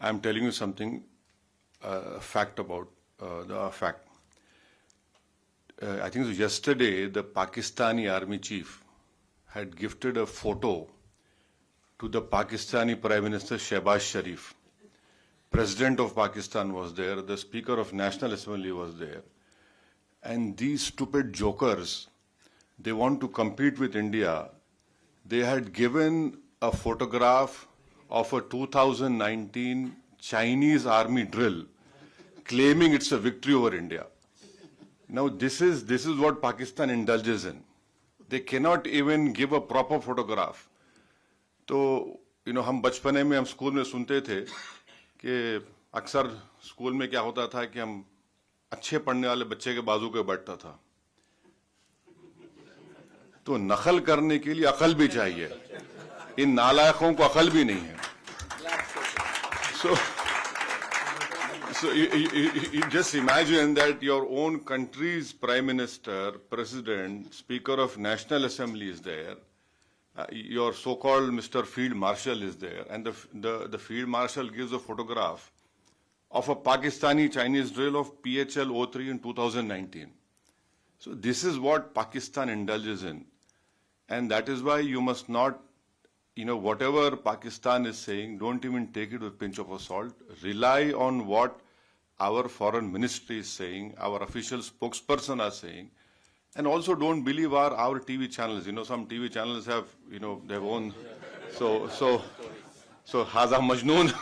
I'm telling you something, fact about the fact. I think so yesterday the Pakistani army chief had gifted a photo to the Pakistani Prime Minister Shehbaz Sharif. President of Pakistan was there, the Speaker of National Assembly was there. And these stupid jokers, they want to compete with India. They had given a photograph of a 2019 Chinese army drill, claiming it's a victory over India. Now this is what Pakistan indulges in. They cannot even give a proper photograph. तो हम बचपने में हम school में सुनते थे कि अक्सर स्कूल में क्या होता था कि हम अच्छे पढ़ने वाले बच्चे के बाजू पे बैठता था. तो नकल करने के लिए अकल भी चाहिए. इन नालायकों को अकल भी नहीं है. So you just imagine that your own country's Prime Minister, President, Speaker of National Assembly is there. Your so-called Mr. Field Marshal is there, and the Field Marshal gives a photograph of a Pakistani Chinese drill of PHL-03 in 2019. So this is what Pakistan indulges in, and that is why you must not, whatever Pakistan is saying, don't even take it with a pinch of salt. Rely on what our foreign ministry is saying, our official spokesperson are saying. And also don't believe our TV channels. Some TV channels have, their own. So Haza Majnoon.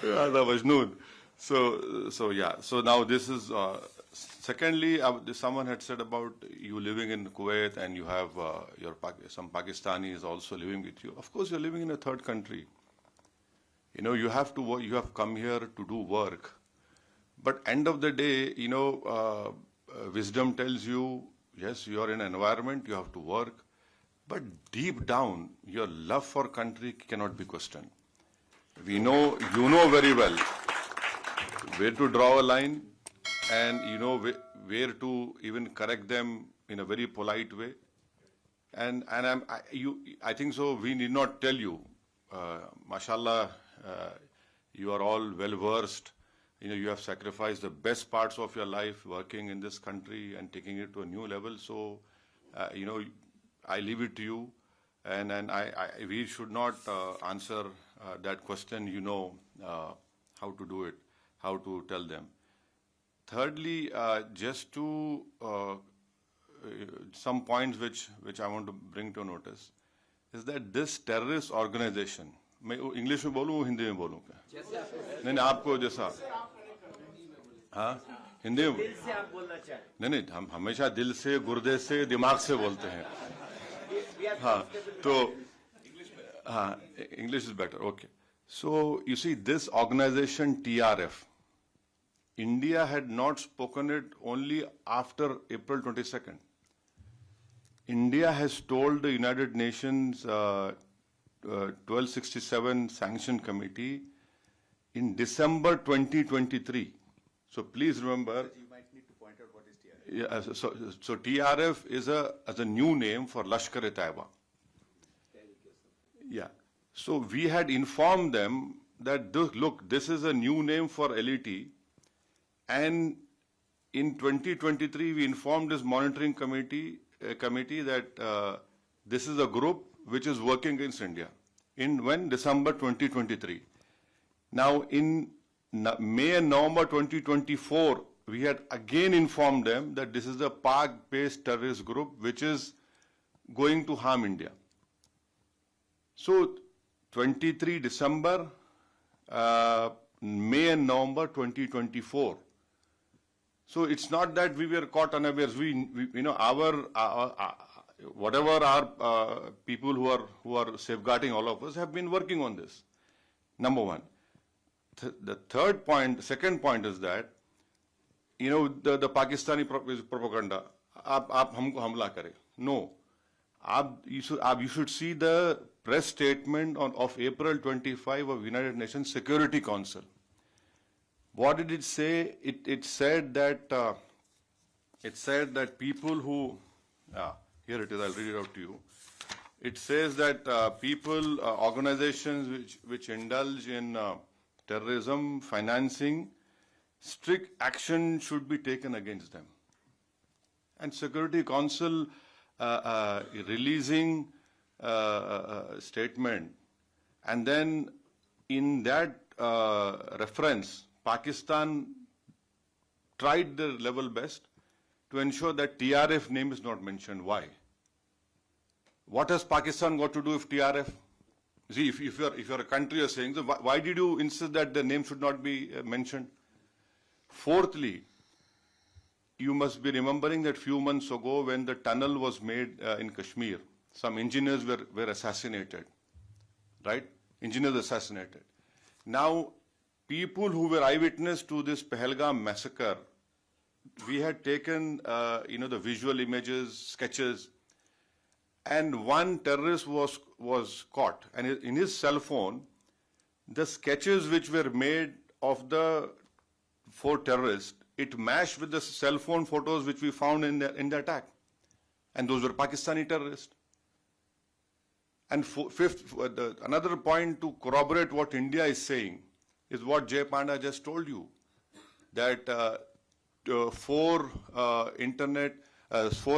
Haza Majnoon. So yeah. So now this is, secondly, someone had said about you living in Kuwait and you have some Pakistanis also living with you. Of course, you're living in a third country. You have to work, you have come here to do work. But end of the day, wisdom tells you, yes, you are in an environment, you have to work. But deep down, your love for country cannot be questioned. You know very well where to draw a line, and where to even correct them in a very polite way. And I think so. We need not tell you, mashallah, you are all well versed. You have sacrificed the best parts of your life working in this country and taking it to a new level. So, I leave it to you, and we should not answer that question. How to do it, how to tell them. Thirdly, just to some points which I want to bring to notice is that this terrorist organization. मैं English में बोलूँ हिंदी में बोलूँ क्या? नहीं आपको जैसा हाँ हिंदी में नहीं हम हमेशा दिल से गुर्दे से दिमाग से बोलते हैं हाँ तो हाँ English is better. Okay. So you see this organization TRF, India had not spoken it only after April 22nd. India has told the United Nations 1267 Sanction Committee in December 2023. So please remember. But you might need to point out what is TRF. Yeah, so TRF is a new name for Lashkar-e-Taiba. Yeah. So we had informed them that look, this is a new name for LET, and in 2023 we informed this monitoring committee that this is a group which is working against India. When? December 2023. Now in May and November 2024, we had again informed them that this is a Pak-based terrorist group which is going to harm India. So 23 December, May and November 2024. So it's not that we were caught unawares. Whatever our people who are safeguarding all of us have been working on this. Number one. The second point is that, the Pakistani propaganda, आप हमको हमला करें. No. You should see the press statement of April 25 of United Nations Security Council. What did it say? It said that people who, here it is, I'll read it out to you. it says that people, organizations which indulge in terrorism, financing, strict action should be taken against them. And Security Council releasing a statement, and then in that reference, Pakistan tried their level best to ensure that TRF name is not mentioned. Why? What has Pakistan got to do with TRF? See, if you're a country, you're saying, so why did you insist that the name should not be mentioned? Fourthly, you must be remembering that few months ago when the tunnel was made in Kashmir, some engineers were assassinated, right? Engineers assassinated. Now, people who were eyewitness to this Pahalgam massacre, we had taken, the visual images, sketches, and one terrorist was caught. And in his cell phone, the sketches which were made of the 4 terrorists, it matched with the cell phone photos which we found in the attack. And those were Pakistani terrorists. And fifth, another point to corroborate what India is saying is what Jay Panda just told you, that 4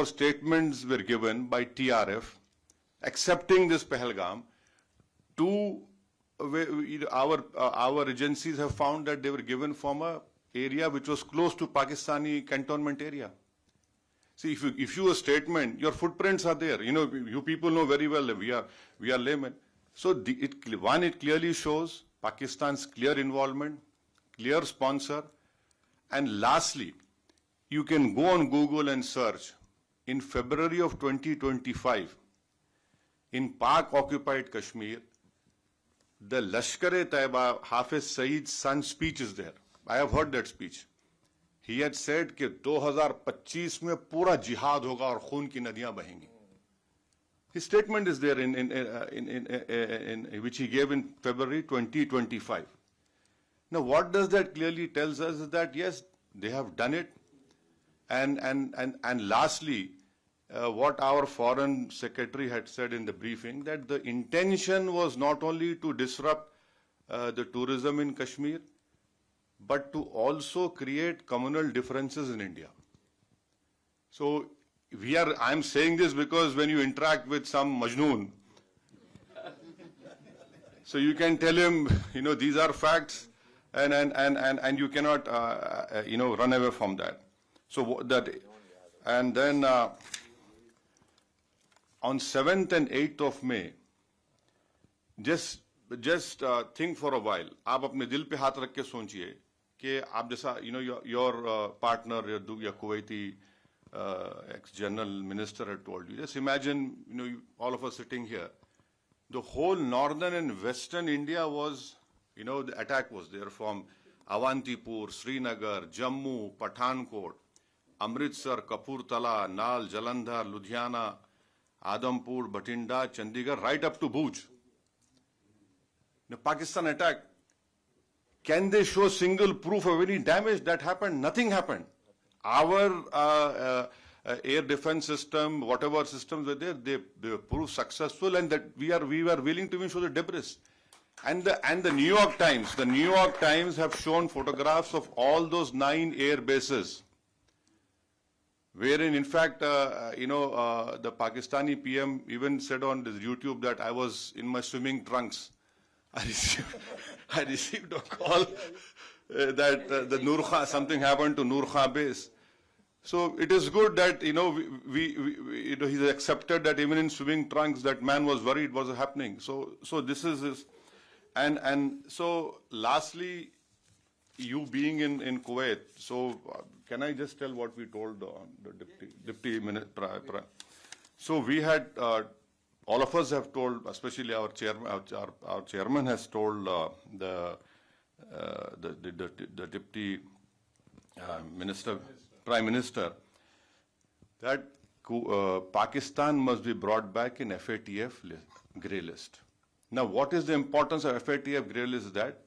statements were given by TRF accepting this Pahalgam. 2, our agencies have found that they were given from a area which was close to Pakistani cantonment area. See, if you issue a statement, your footprints are there. You people know very well that we are laymen. So it clearly shows Pakistan's clear involvement, clear sponsor, and lastly, you can go on Google and search. In February of 2025, in Pak-occupied Kashmir, the Lashkar-e-Taiba Hafiz Saeed's son's speech is there. I have heard that speech. He had said that 2025 में पूरा जिहाद होगा और खून की नदियां बहेंगी. His statement is there in which he gave in February 2025. Now, what does that clearly tells us is that yes, they have done it, and lastly, what our foreign secretary had said in the briefing, that the intention was not only to disrupt the tourism in Kashmir, but to also create communal differences in India. So I'm saying this because when you interact with some Majnoon, so you can tell him, these are facts, and you cannot, run away from that. So that, and then on 7th and 8th of May, just think for a while. आप अपने दिल पे हाथ रख के सोचिए कि आप जैसा, your partner, your Kuwaiti ex-general minister had told you. Just imagine, all of us sitting here. The whole northern and western India was, the attack was there from Avantipur, Srinagar, Jammu, Pathankot, Amritsar, Kapurthala, Nal, Jalandhar, Ludhiana, Adampur, Bathinda, Chandigarh, right up to Bhuj. The Pakistan attack, can they show single proof of any damage that happened? Nothing happened. Our air defense system, whatever systems were there, they proved successful, and that we were willing to even show the debris. And the New York Times have shown photographs of all those 9 air bases, wherein in fact, the Pakistani PM even said on this YouTube that I was in my swimming trunks. I received a call that the Nur Khan, something happened to Nur Khan base. So it is good that he's accepted that even in swimming trunks that man was worried what was happening. So this is his, and so lastly, you being in Kuwait. So can I just tell what we told the deputy minister? So we had. All of us have told, especially our chairman has told the deputy minister, prime minister, that Pakistan must be brought back in FATF grey list. Now, what is the importance of FATF grey list? That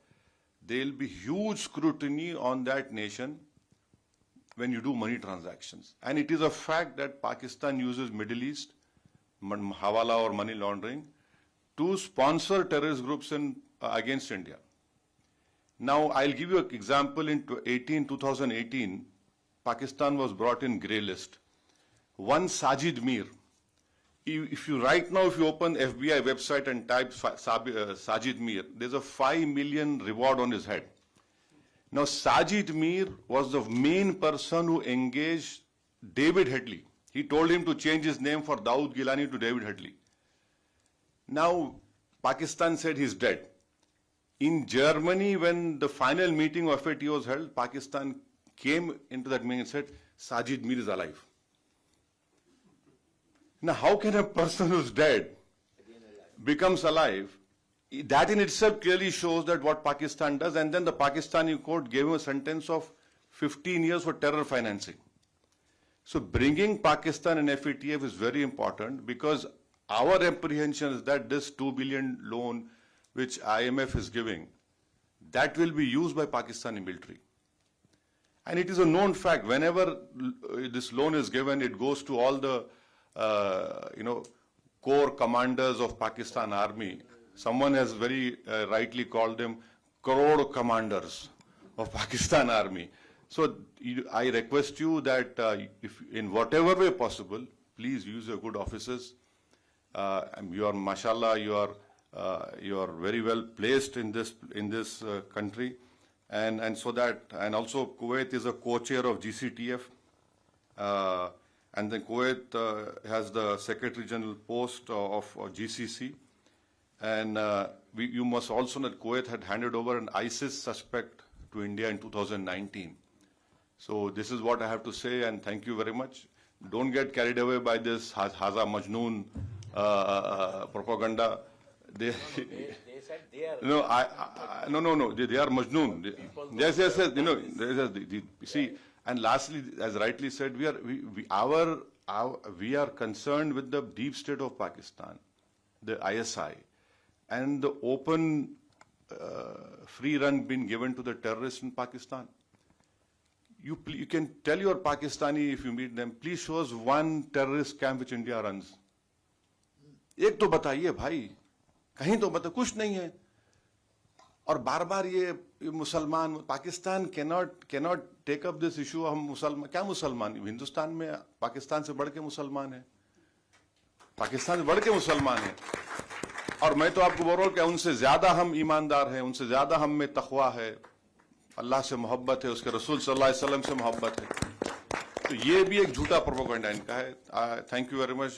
there will be huge scrutiny on that nation when you do money transactions. And it is a fact that Pakistan uses Middle East hawala or money laundering, to sponsor terrorist groups against India. Now, I'll give you an example. In 2018, Pakistan was brought in grey list. One Sajid Mir, if you open FBI website and type Sajid Mir, there's a 5 million reward on his head. Now, Sajid Mir was the main person who engaged David Headley. He told him to change his name for Dawood Gilani to David Headley. Now, Pakistan said he's dead. In Germany, when the final meeting of FATF was held, Pakistan came into that meeting and said, Sajid Mir is alive. Now, how can a person who's dead becomes alive? That in itself clearly shows that what Pakistan does, and then the Pakistani court gave him a sentence of 15 years for terror financing. So bringing Pakistan and FATF is very important, because our apprehension is that this 2 billion loan which IMF is giving, that will be used by Pakistani military. And it is a known fact, whenever this loan is given, it goes to all the core commanders of Pakistan Army. Someone has very rightly called them crore commanders of Pakistan Army. So I request you that if in whatever way possible, please use your good offices. You are, mashallah, you are very well placed in this country, and so that, and also Kuwait is a co-chair of GCTF, and then Kuwait has the Secretary General post of GCC, and you must also know that Kuwait had handed over an ISIS suspect to India in 2019. So this is what I have to say, and thank you very much. Don't get carried away by this Haza Majnoon propaganda. They said they are. No, no. They are Majnoon. Yes. See, and lastly, as rightly said, we are concerned with the deep state of Pakistan, the ISI, and the open free run being given to the terrorists in Pakistan. You can tell your Pakistani, if you meet them, please show us one terrorist camp which India runs. एक तो बताइए भाई, कहीं तो बता, कुछ नहीं है. और बार बार ये मुसलमान, Pakistan cannot take up this issue. हम मुसलमान, क्या मुसलमान, हिंदुस्तान में पाकिस्तान से बढ़ के मुसलमान है, पाकिस्तान से बढ़ के मुसलमान है. और मैं तो आपको बोल रहा हूँ कि उनसे ज्यादा हम ईमानदार हैं, उनसे ज्यादा हम में तक़वा है, अल्लाह से मोहब्बत है, उसके रसूल सल्लल्लाहु अलैहि वसल्लम से मोहब्बत है. तो ये भी एक झूठा प्रोपेगेंडा इनका है. Thank you very much.